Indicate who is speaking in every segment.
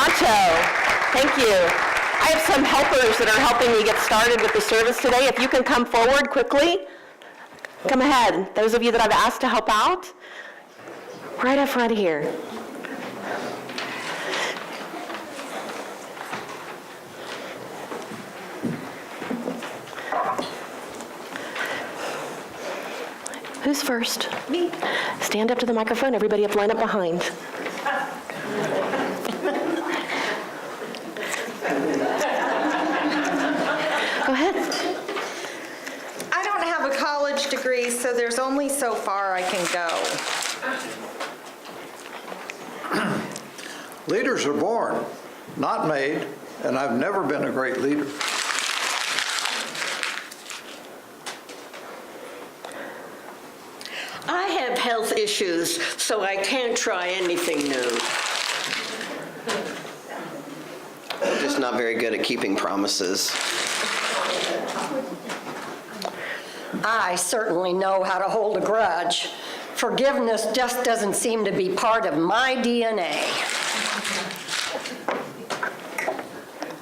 Speaker 1: Toronto. Thank you. I have some helpers that are helping me get started with the service today. If you can come forward quickly, come ahead. Those of you that I've asked to help out, right up front here. Who's first? Me. Stand up to the microphone. Everybody up, line up behind. Go ahead.
Speaker 2: I don't have a college degree, so there's only so far I can go.
Speaker 3: Leaders are born, not made, and I've never been a great leader.
Speaker 4: I have health issues, so I can't try anything new.
Speaker 5: Just not very good at keeping promises.
Speaker 6: I certainly know how to hold a grudge. Forgiveness just doesn't seem to be part of my DNA.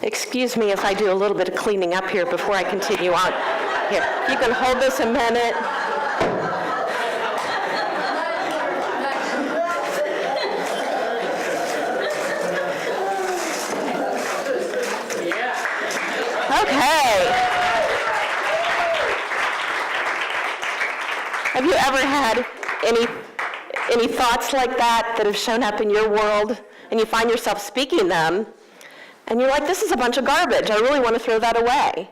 Speaker 1: Excuse me if I do a little bit of cleaning up here before I continue on. Here, you can hold this a minute. Okay. Have you ever had any thoughts like that have shown up in your world and you find yourself speaking them and you're like, this is a bunch of garbage. I really want to throw that away.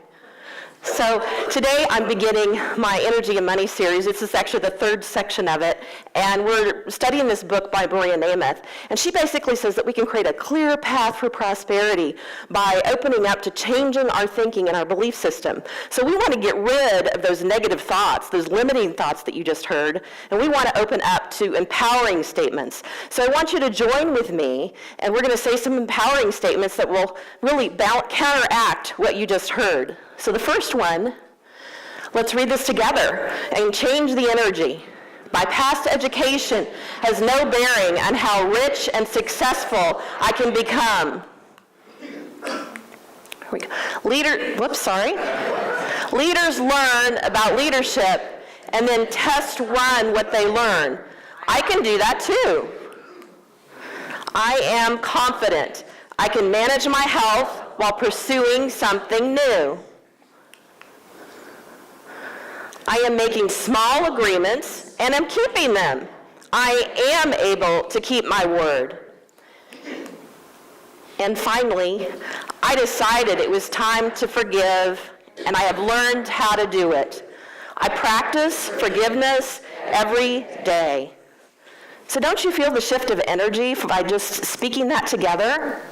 Speaker 1: So today I'm beginning my Energy and Money series. This is actually the third section of it, and we're studying this book by Maria Namath. And she basically says that we can create a clear path for prosperity by opening up to changing our thinking and our belief system. So we want to get rid of those negative thoughts, those limiting thoughts that you just heard, and we want to open up to empowering statements. So I want you to join with me, and we're going to say some empowering statements that will really counteract what you just heard. So the first one, let's read this together and change the energy. My past education has no bearing on how rich and successful I can become. Leaders learn about leadership and then test run what they learn. I can do that too. I am confident I can manage my health while pursuing something new. I am making small agreements, and I'm keeping them. I am able to keep my word. And finally, I decided it was time to forgive, and I have learned how to do it. I practice forgiveness every day. So don't you feel the shift of energy by just speaking that together?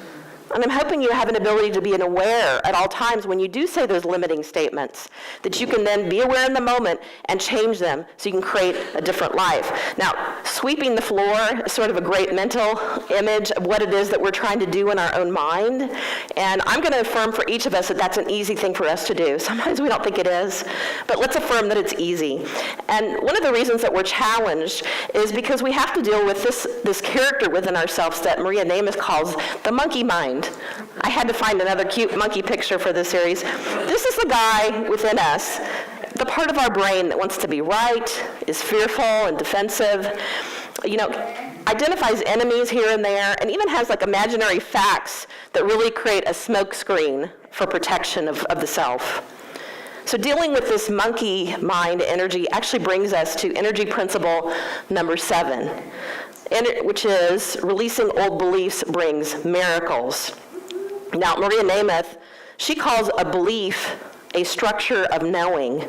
Speaker 1: And I'm hoping you have an ability to be aware at all times when you do say those limiting statements, that you can then be aware in the moment and change them so you can create a different life. Now, sweeping the floor is sort of a great mental image of what it is that we're trying to do in our own mind. And I'm going to affirm for each of us that that's an easy thing for us to do. Sometimes we don't think it is, but let's affirm that it's easy. And one of the reasons that we're challenged is because we have to deal with this character within ourselves that Maria Namath calls the monkey mind. I had to find another cute monkey picture for this series. This is the guy within us, the part of our brain that wants to be right, is fearful and defensive, identifies enemies here and there, and even has like imaginary facts that really create a smoke screen for protection of the self. So dealing with this monkey mind energy actually brings us to energy principle number 7. Which is releasing old beliefs brings miracles. Now, Maria Namath, she calls a belief a structure of knowing.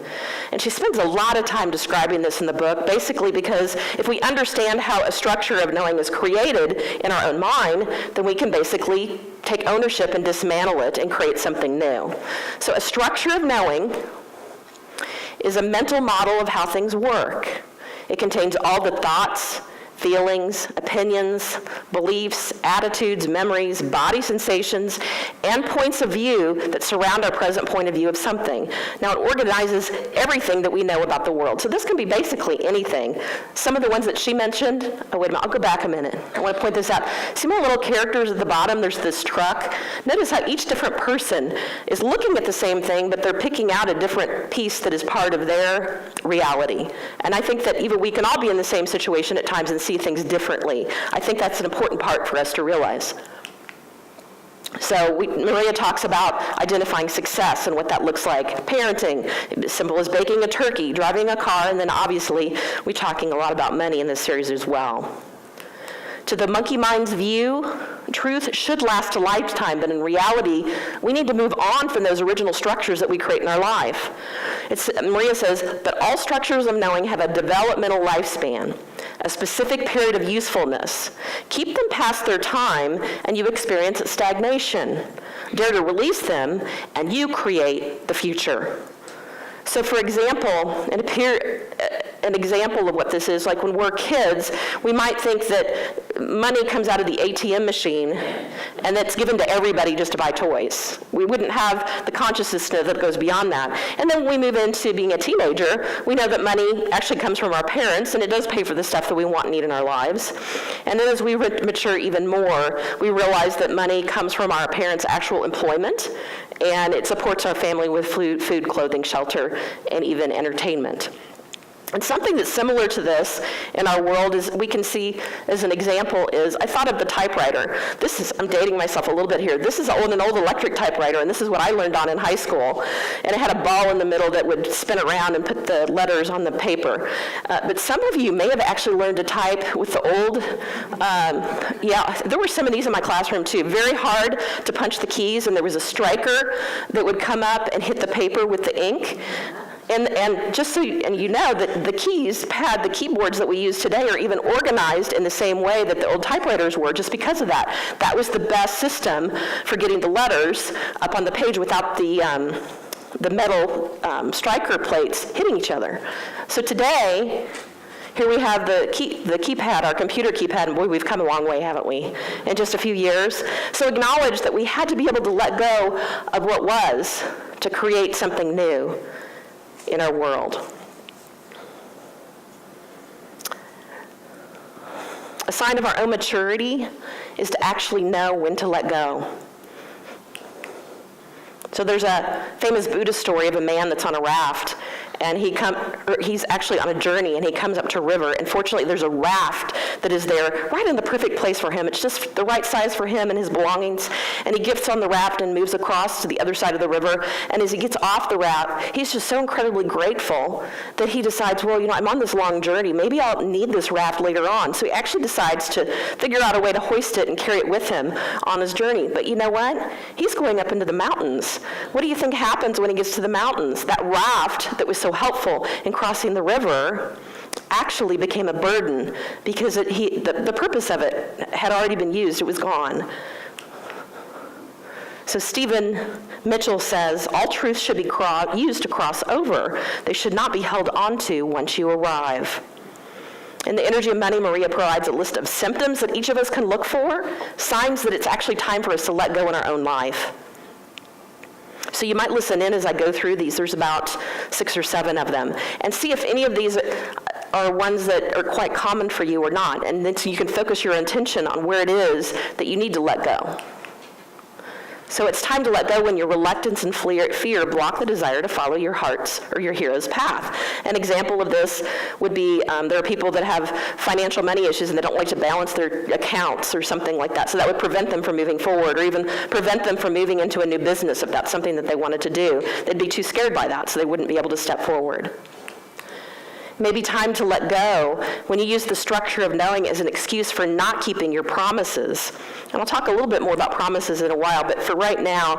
Speaker 1: And she spends a lot of time describing this in the book, basically because if we understand how a structure of knowing is created in our own mind, then we can basically take ownership and dismantle it and create something new. So a structure of knowing is a mental model of how things work. It contains all the thoughts, feelings, opinions, beliefs, attitudes, memories, body sensations, and points of view that surround our present point of view of something. Now, it organizes everything that we know about the world. So this can be basically anything. Some of the ones that she mentioned, oh, wait a minute, I'll go back a minute. I want to point this out. See my little characters at the bottom? There's this truck. Notice how each different person is looking at the same thing, but they're picking out a different piece that is part of their reality. And I think that even we can all be in the same situation at times and see things differently. I think that's an important part for us to realize. So Maria talks about identifying success and what that looks like. Parenting, as simple as baking a turkey, driving a car, and then obviously we're talking a lot about money in this series as well. To the monkey mind's view, truth should last a lifetime, but in reality, we need to move on from those original structures that we create in our life. Maria says that all structures of knowing have a developmental lifespan, a specific period of usefulness. Keep them past their time, and you experience stagnation. Dare to release them, and you create the future. So for example, an example of what this is, like when we're kids, we might think that money comes out of the ATM machine and that's given to everybody just to buy toys. We wouldn't have the consciousness that goes beyond that. And then when we move into being a teenager, we know that money actually comes from our parents and it does pay for the stuff that we want and need in our lives. And then as we mature even more, we realize that money comes from our parents' actual employment, and it supports our family with food, clothing, shelter, and even entertainment. And something that's similar to this in our world is we can see as an example is, I thought of the typewriter. I'm dating myself a little bit here. This is an old electric typewriter, and this is what I learned on in high school. And it had a ball in the middle that would spin around and put the letters on the paper. But some of you may have actually learned to type with the old, there were some of these in my classroom too. Very hard to punch the keys, and there was a striker that would come up and hit the paper with the ink. And just so you know that the keyboards that we use today are even organized in the same way that the old typewriters were, just because of that. That was the best system for getting the letters up on the page without the metal striker plates hitting each other. So today, here we have the keypad, our computer keypad, and boy, we've come a long way, haven't we, in just a few years. So acknowledge that we had to be able to let go of what was to create something new in our world. A sign of our own maturity is to actually know when to let go. So there's a famous Buddhist story of a man that's on a raft, and he's actually on a journey, and he comes up to a river, and fortunately there's a raft that is there right in the perfect place for him. It's just the right size for him and his belongings, and he gets on the raft and moves across to the other side of the river, and as he gets off the raft, he's just so incredibly grateful that he decides, well, I'm on this long journey, maybe I'll need this raft later on. So he actually decides to figure out a way to hoist it and carry it with him on his journey. But you know what? He's going up into the mountains. What do you think happens when he gets to the mountains? That raft that was so helpful in crossing the river actually became a burden because the purpose of it had already been used. It was gone. So Stephen Mitchell says, all truths should be used to cross over. They should not be held onto once you arrive. In The Energy of Money, Maria provides a list of symptoms that each of us can look for, signs that it's actually time for us to let go in our own life. So you might listen in as I go through these. There's about 6 or 7 of them. And see if any of these are ones that are quite common for you or not. And then so you can focus your attention on where it is that you need to let go. So it's time to let go when your reluctance and fear block the desire to follow your heart's or your hero's path. An example of this would be there are people that have financial money issues and they don't like to balance their accounts or something like that. So that would prevent them from moving forward, or even prevent them from moving into a new business if that's something that they wanted to do. They'd be too scared by that, so they wouldn't be able to step forward. Maybe time to let go when you use the structure of knowing as an excuse for not keeping your promises. And I'll talk a little bit more about promises in a while, but for right now,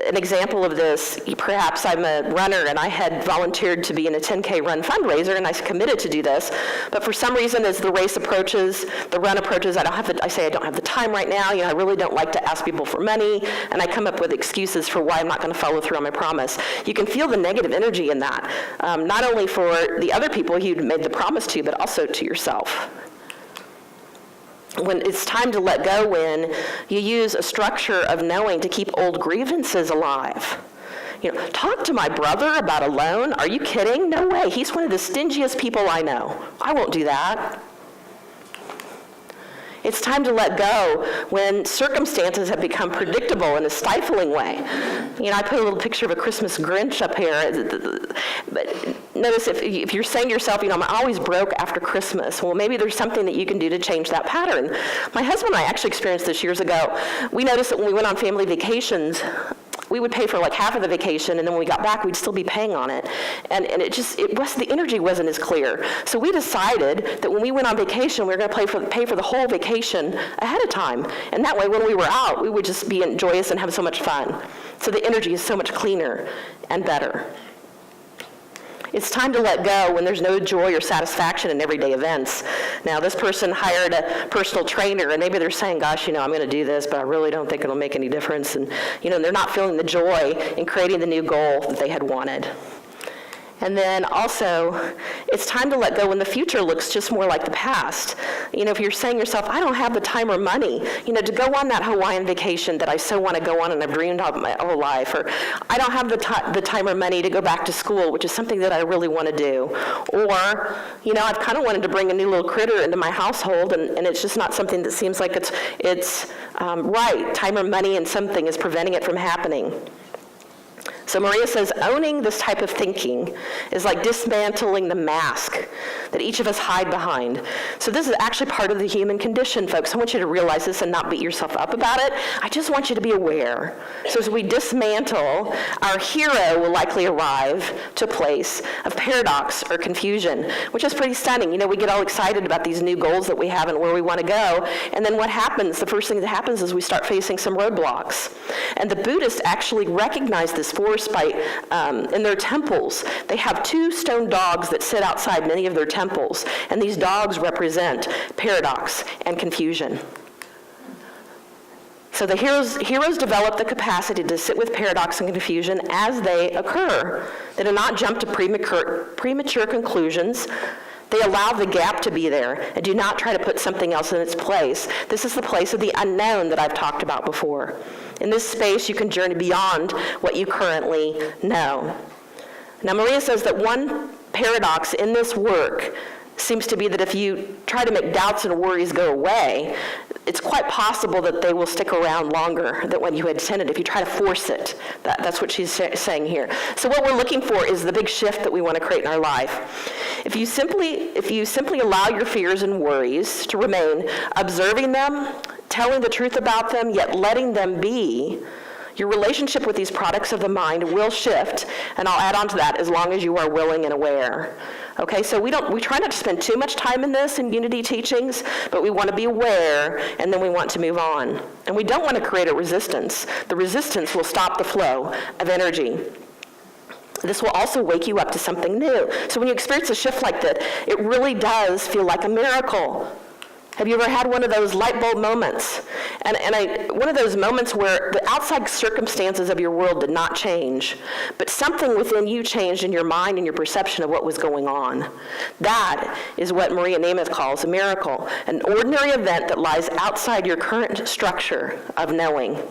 Speaker 1: an example of this, perhaps I'm a runner and I had volunteered to be in a 10K run fundraiser and I committed to do this, but for some reason as the race approaches, the run approaches, I say I don't have the time right now, I really don't like to ask people for money, and I come up with excuses for why I'm not going to follow through on my promise. You can feel the negative energy in that, not only for the other people you'd made the promise to, but also to yourself. When it's time to let go, when you use a structure of knowing to keep old grievances alive. Talk to my brother about a loan? Are you kidding? No way. He's one of the stingiest people I know. I won't do that. It's time to let go when circumstances have become predictable in a stifling way. I put a little picture of a Christmas Grinch up here. But notice if you're saying to yourself, I'm always broke after Christmas, well, maybe there's something that you can do to change that pattern. My husband and I actually experienced this years ago. We noticed that when we went on family vacations, we would pay for like half of the vacation, and then when we got back, we'd still be paying on it. And the energy wasn't as clear. So we decided that when we went on vacation, we were going to pay for the whole vacation ahead of time. And that way, when we were out, we would just be joyous and have so much fun. So the energy is so much cleaner and better. It's time to let go when there's no joy or satisfaction in everyday events. Now, this person hired a personal trainer, and maybe they're saying, gosh, I'm going to do this, but I really don't think it'll make any difference. And, they're not feeling the joy in creating the new goal that they had wanted. And then also, it's time to let go when the future looks just more like the past. If you're saying to yourself, I don't have the time or money, to go on that Hawaiian vacation that I so want to go on and I've dreamed of my whole life, or I don't have the time or money to go back to school, which is something that I really want to do. Or, I've kind of wanted to bring a new little critter into my household, and it's just not something that seems like it's right. Time or money and something is preventing it from happening. So Maria says, owning this type of thinking is like dismantling the mask that each of us hide behind. So this is actually part of the human condition, folks. I want you to realize this and not beat yourself up about it. I just want you to be aware. So as we dismantle, our hero will likely arrive to a place of paradox or confusion, which is pretty stunning. We get all excited about these new goals that we have and where we want to go. And then what happens? The first thing that happens is we start facing some roadblocks. And the Buddhists actually recognize this force by, in their temples, they have 2 stone dogs that sit outside many of their temples, and these dogs represent paradox and confusion. So the heroes develop the capacity to sit with paradox and confusion as they occur. They do not jump to premature conclusions. They allow the gap to be there and do not try to put something else in its place. This is the place of the unknown that I've talked about before. In this space, you can journey beyond what you currently know. Now, Maria says that one paradox in this work seems to be that if you try to make doubts and worries go away, it's quite possible that they will stick around longer than when you had intended if you try to force it. That's what she's saying here. So what we're looking for is the big shift that we want to create in our life. If you simply allow your fears and worries to remain, observing them, telling the truth about them, yet letting them be, your relationship with these products of the mind will shift, and I'll add on to that, as long as you are willing and aware. Okay, so we try not to spend too much time in this in Unity teachings, but we want to be aware, and then we want to move on. And we don't want to create a resistance. The resistance will stop the flow of energy. This will also wake you up to something new. So when you experience a shift like that, it really does feel like a miracle. Have you ever had one of those light bulb moments? And one of those moments where the outside circumstances of your world did not change, but something within you changed in your mind and your perception of what was going on. That is what Maria Nemeth calls a miracle, an ordinary event that lies outside your current structure of knowing.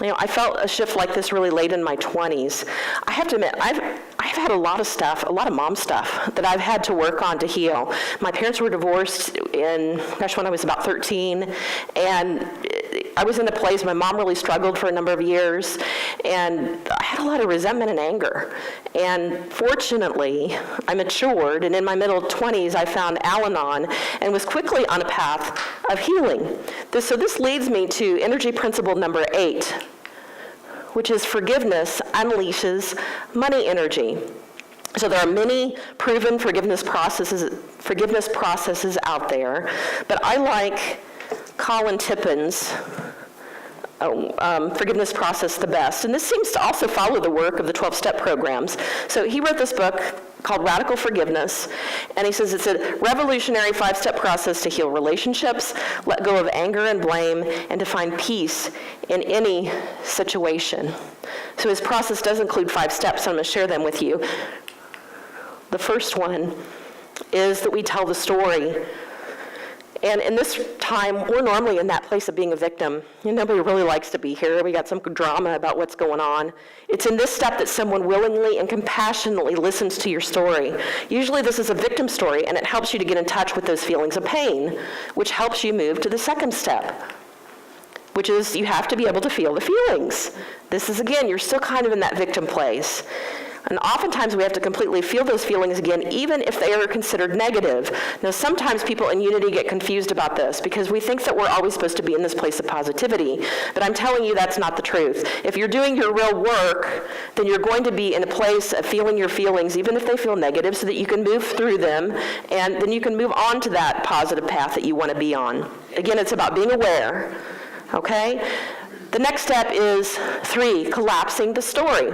Speaker 1: I felt a shift like this really late in my 20s. I have to admit, I've had a lot of stuff, a lot of mom stuff that I've had to work on to heal. My parents were divorced when I was about 13, and I was in a place, my mom really struggled for a number of years, and I had a lot of resentment and anger. And fortunately, I matured, and in my middle 20s, I found Al-Anon and was quickly on a path of healing. So this leads me to energy principle number 8, which is forgiveness unleashes money energy. So there are many proven forgiveness processes out there, but I like Colin Tippin's forgiveness process the best. And this seems to also follow the work of the 12-step programs. So he wrote this book called Radical Forgiveness, and he says it's a revolutionary 5-step process to heal relationships, let go of anger and blame, and to find peace in any situation. So his process does include 5 steps, so I'm going to share them with you. The first one is that we tell the story. And in this time, we're normally in that place of being a victim. Nobody really likes to be here. We got some drama about what's going on. It's in this step that someone willingly and compassionately listens to your story. Usually this is a victim story, and it helps you to get in touch with those feelings of pain, which helps you move to the second step, which is you have to be able to feel the feelings. This is, again, you're still kind of in that victim place. And oftentimes we have to completely feel those feelings again, even if they are considered negative. Now, sometimes people in Unity get confused about this because we think that we're always supposed to be in this place of positivity. But I'm telling you that's not the truth. If you're doing your real work, then you're going to be in a place of feeling your feelings, even if they feel negative, so that you can move through them, and then you can move on to that positive path that you want to be on. Again, it's about being aware, okay? The next step is 3, collapsing the story.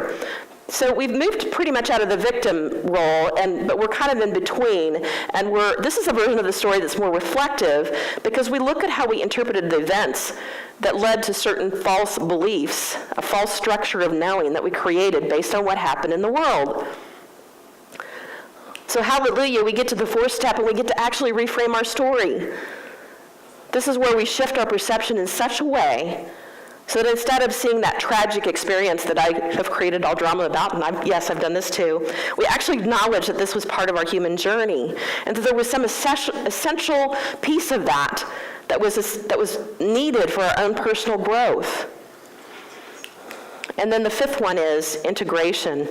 Speaker 1: So we've moved pretty much out of the victim role, but we're kind of in between. And this is a version of the story that's more reflective because we look at how we interpreted the events that led to certain false beliefs, a false structure of knowing that we created based on what happened in the world. So hallelujah, we get to the 4th step and we get to actually reframe our story. This is where we shift our perception in such a way so that instead of seeing that tragic experience that I have created all drama about, and yes, I've done this too, we actually acknowledge that this was part of our human journey, and that there was some essential piece of that was needed for our own personal growth. And then the 5th one is integration.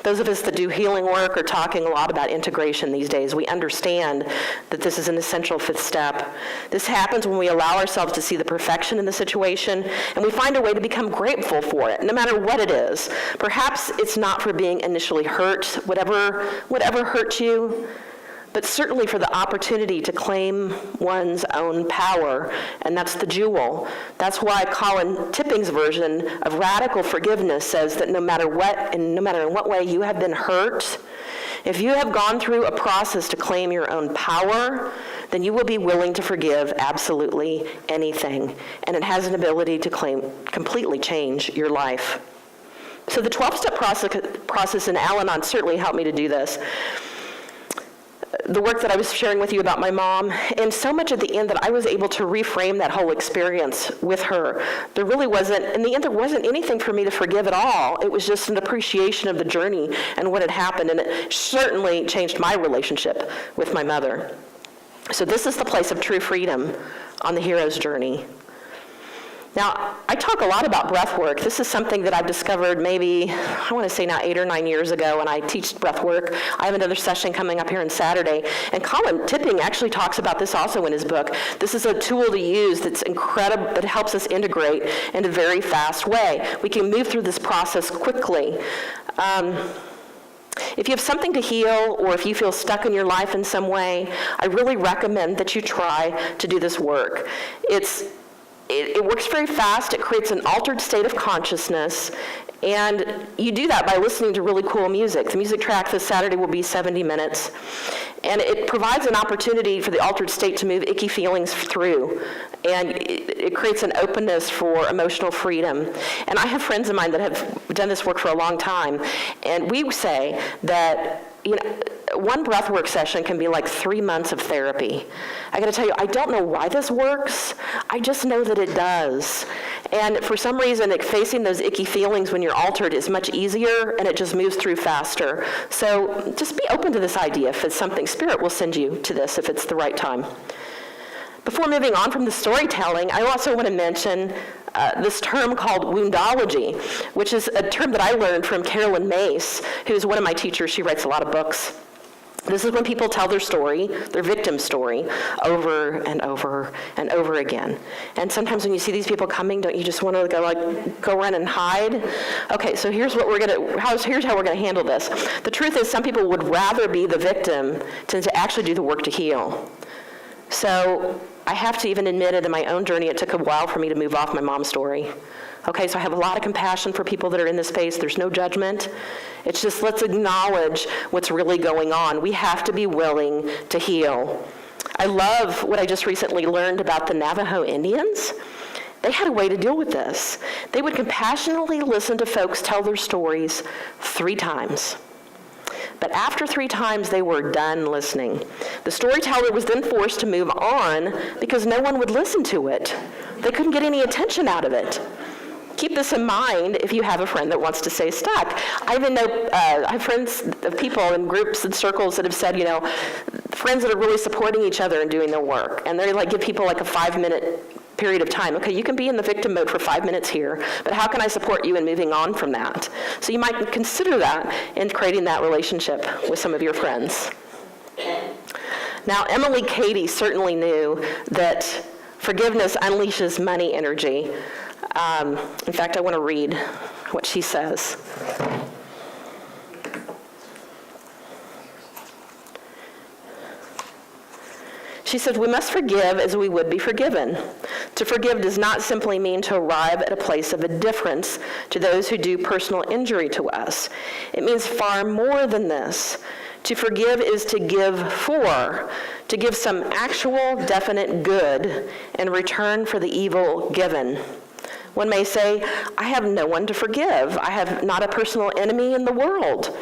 Speaker 1: Those of us that do healing work are talking a lot about integration these days. We understand that this is an essential 5th step. This happens when we allow ourselves to see the perfection in the situation, and we find a way to become grateful for it, no matter what it is. Perhaps it's not for being initially hurt, whatever hurt you, but certainly for the opportunity to claim one's own power, and that's the jewel. That's why Colin Tipping's version of radical forgiveness says that no matter in what way you have been hurt, if you have gone through a process to claim your own power, then you will be willing to forgive absolutely anything, and it has an ability to completely change your life. So the 12-step process in Al-Anon certainly helped me to do this. The work that I was sharing with you about my mom, and so much at the end that I was able to reframe that whole experience with her. There really wasn't, in the end, there wasn't anything for me to forgive at all. It was just an appreciation of the journey and what had happened, and it certainly changed my relationship with my mother. So this is the place of true freedom on the hero's journey. Now, I talk a lot about breath work. This is something that I've discovered maybe, I want to say now 8 or 9 years ago, and I teach breath work. I have another session coming up here on Saturday, and Colin Tipping actually talks about this also in his book. This is a tool to use that's incredible, that helps us integrate in a very fast way. We can move through this process quickly. If you have something to heal, or if you feel stuck in your life in some way, I really recommend that you try to do this work. It works very fast. It creates an altered state of consciousness, and you do that by listening to really cool music. The music track this Saturday will be 70 minutes, and it provides an opportunity for the altered state to move icky feelings through, and it creates an openness for emotional freedom. And I have friends of mine that have done this work for a long time, and we say that, one breathwork session can be like 3 months of therapy. I gotta tell you, I don't know why this works. I just know that it does. And for some reason, facing those icky feelings when you're altered is much easier, and it just moves through faster. So just be open to this idea. If it's something, Spirit will send you to this if it's the right time. Before moving on from the storytelling, I also want to mention this term called woundology, which is a term that I learned from Carolyn Mace, who's one of my teachers. She writes a lot of books. This is when people tell their story, their victim story, over and over and over again. And sometimes when you see these people coming, don't you just want to go run and hide? Okay, so here's how we're gonna handle this. The truth is, some people would rather be the victim than to actually do the work to heal. So I have to even admit it, in my own journey, it took a while for me to move off my mom's story. Okay, so I have a lot of compassion for people that are in this space. There's no judgment. It's just, let's acknowledge what's really going on. We have to be willing to heal. I love what I just recently learned about the Navajo Indians. They had a way to deal with this. They would compassionately listen to folks tell their stories 3 times. but after 3 times they were done listening. The storyteller was then forced to move on because no one would listen to it. They couldn't get any attention out of it. Keep this in mind if you have a friend that wants to stay stuck. I even know, I have friends of people in groups and circles that have said, friends that are really supporting each other and doing their work. And they give people a 5-minute period of time. Okay, you can be in the victim mode for 5 minutes here, but how can I support you in moving on from that? So you might consider that in creating that relationship with some of your friends. Now, Emily Cady certainly knew that forgiveness unleashes money energy. In fact, I want to read what she says. She said, "We must forgive as we would be forgiven. To forgive does not simply mean to arrive at a place of indifference to those who do personal injury to us. It means far more than this. To forgive is to to give some actual, definite good in return for the evil given. One may say, I have no one to forgive. I have not a personal enemy in the world.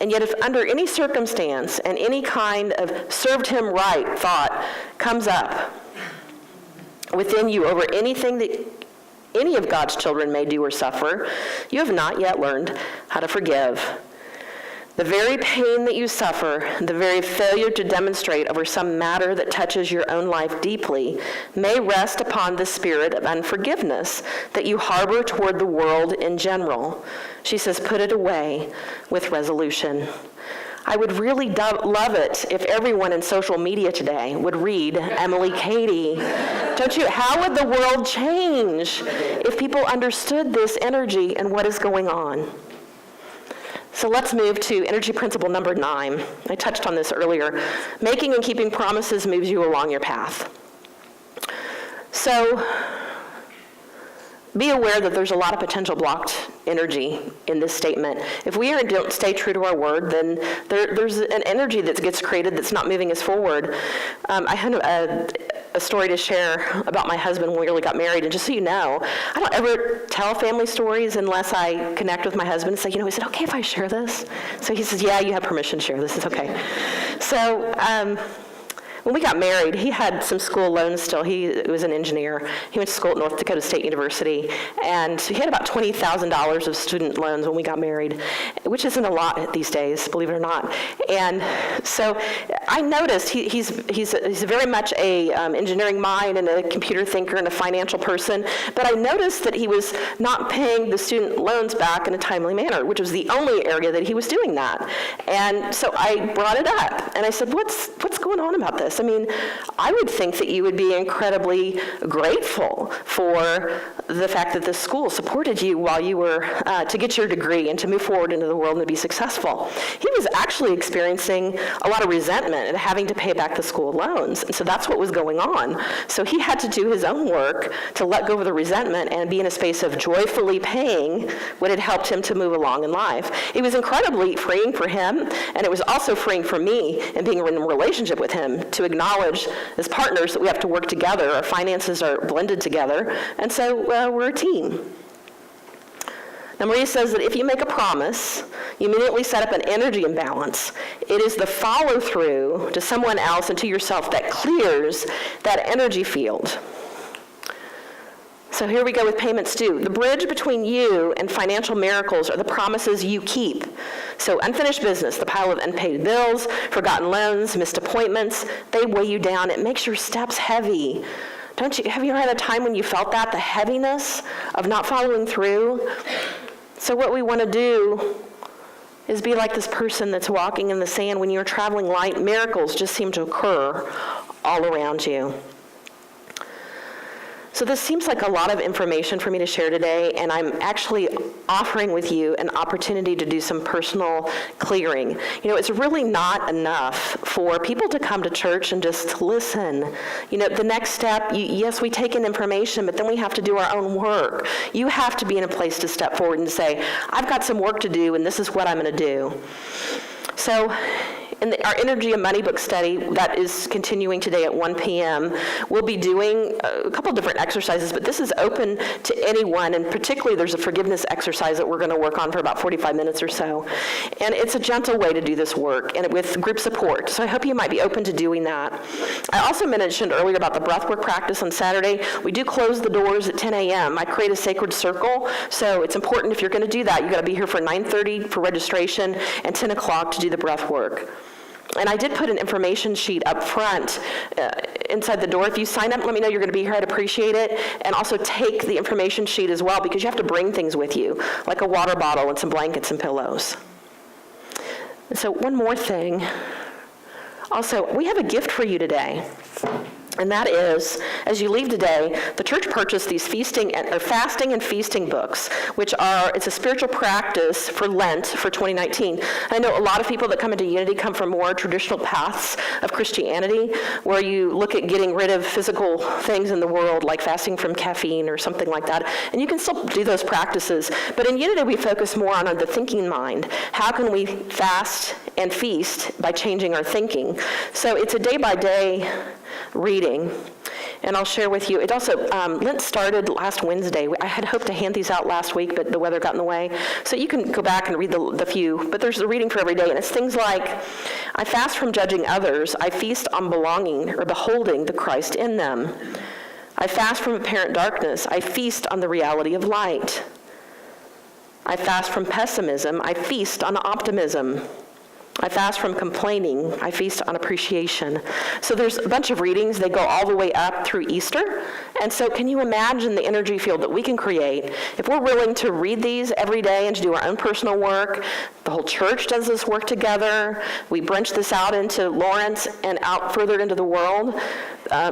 Speaker 1: And yet if under any circumstance and any kind of served him right thought comes up within you over anything that any of God's children may do or suffer, you have not yet learned how to forgive. The very pain that you suffer, the very failure to demonstrate over some matter that touches your own life deeply, may rest upon the spirit of unforgiveness that you harbor toward the world in general. She says, put it away with resolution. I would really love it if everyone in social media today would read Emily Cady. Don't you? How would the world change if people understood this energy and what is going on? So let's move to energy principle number 9. I touched on this earlier. Making and keeping promises moves you along your path. So be aware that there's a lot of potential blocked energy in this statement. If we don't stay true to our word, then there's an energy that gets created that's not moving us forward. I had a story to share about my husband when we really got married, and just so you know, I don't ever tell family stories unless I connect with my husband and say, is it okay if I share this? So he says, yeah, you have permission to share this, it's okay. So when we got married, he had some school loans still. He was an engineer. He went to school at North Dakota State University, and he had about $20,000 of student loans when we got married, which isn't a lot these days, believe it or not. And so I noticed he's very much a engineering mind and a computer thinker and a financial person, but I noticed that he was not paying the student loans back in a timely manner, which was the only area that he was doing that. And so I brought it up, and I said, what's going on about this? I would think that you would be incredibly grateful for the fact that this school supported you while you were to get your degree and to move forward into the world and to be successful. He was actually experiencing a lot of resentment and having to pay back the school loans, and so that's what was going on. So he had to do his own work to let go of the resentment and be in a space of joyfully paying what had helped him to move along in life. It was incredibly freeing for him, and it was also freeing for me in being in a relationship with him to acknowledge as partners that we have to work together. Our finances are blended together, and so we're a team. Now, Maria says that if you make a promise, you immediately set up an energy imbalance. It is the follow-through to someone else and to yourself that clears that energy field. So here we go with payments due. The bridge between you and financial miracles are the promises you keep. So unfinished business, the pile of unpaid bills, forgotten loans, missed appointments, they weigh you down. It makes your steps heavy. Have you ever had a time when you felt that, the heaviness of not following through? So what we want to do is be like this person that's walking in the sand. When you're traveling light, miracles just seem to occur all around you. So this seems like a lot of information for me to share today, and I'm actually offering with you an opportunity to do some personal clearing. It's really not enough for people to come to church and just listen. The next step, yes, we take in information, but then we have to do our own work. You have to be in a place to step forward and say, I've got some work to do, and this is what I'm going to do. So in our Energy and Money book study that is continuing today at 1 p.m., we'll be doing a couple different exercises, but this is open to anyone, and particularly there's a forgiveness exercise that we're going to work on for about 45 minutes or so. And it's a gentle way to do this work, and with group support. So I hope you might be open to doing that. I also mentioned earlier about the breathwork practice on Saturday. We do close the doors at 10 a.m. I create a sacred circle, so it's important if you're going to do that, you got to be here for 9:30 for registration and 10 o'clock to do the breath work. And I did put an information sheet up front inside the door. If you sign up, let me know you're going to be here. I'd appreciate it. And also take the information sheet as well, because you have to bring things with you, like a water bottle and some blankets and pillows. And so one more thing. Also, we have a gift for you today. And that is, as you leave today, the church purchased these fasting and feasting books, it's a spiritual practice for Lent for 2019. I know a lot of people that come into Unity come from more traditional paths of Christianity, where you look at getting rid of physical things in the world, like fasting from caffeine or something like that. And you can still do those practices. But in Unity, we focus more on the thinking mind. How can we fast and feast by changing our thinking? So it's a day-by-day reading, and I'll share with you. It also, Lent started last Wednesday. I had hoped to hand these out last week, but the weather got in the way. So you can go back and read the few, but there's a reading for every day, and it's things like, I fast from judging others. I feast on belonging or beholding the Christ in them. I fast from apparent darkness. I feast on the reality of light. I fast from pessimism. I feast on optimism. I fast from complaining. I feast on appreciation. So there's a bunch of readings. They go all the way up through Easter. And so can you imagine the energy field that we can create if we're willing to read these every day and to do our own personal work? The whole church does this work together. We branch this out into Lawrence and out further into the world.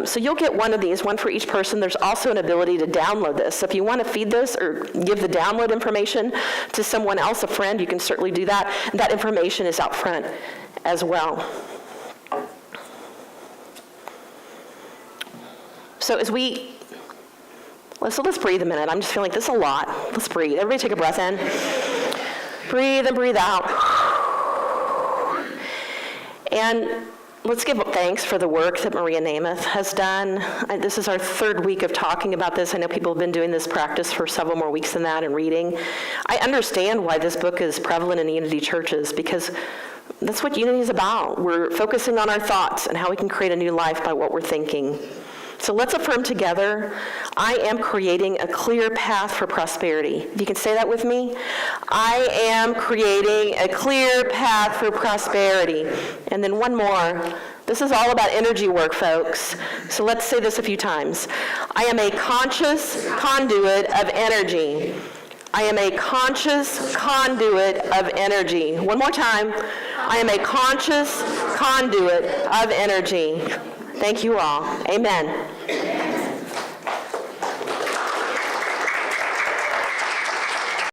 Speaker 1: So you'll get one of these, one for each person. There's also an ability to download this. So if you want to feed this or give the download information to someone else, a friend, you can certainly do that. And that information is out front as well. So let's breathe a minute. I'm just feeling like this is a lot. Let's breathe. Everybody take a breath in. Breathe and breathe out. And let's give thanks for the work that Maria Namath has done. This is our third week of talking about this. I know people have been doing this practice for several more weeks than that and reading. I understand why this book is prevalent in Unity churches, because that's what Unity is about. We're focusing on our thoughts and how we can create a new life by what we're thinking. So let's affirm together, I am creating a clear path for prosperity. If you can say that with me. I am creating a clear path for prosperity. And then one more. This is all about energy work, folks. So let's say this a few times. I am a conscious conduit of energy. I am a conscious conduit of energy. One more time. I am a conscious conduit of energy. Thank you all. Amen.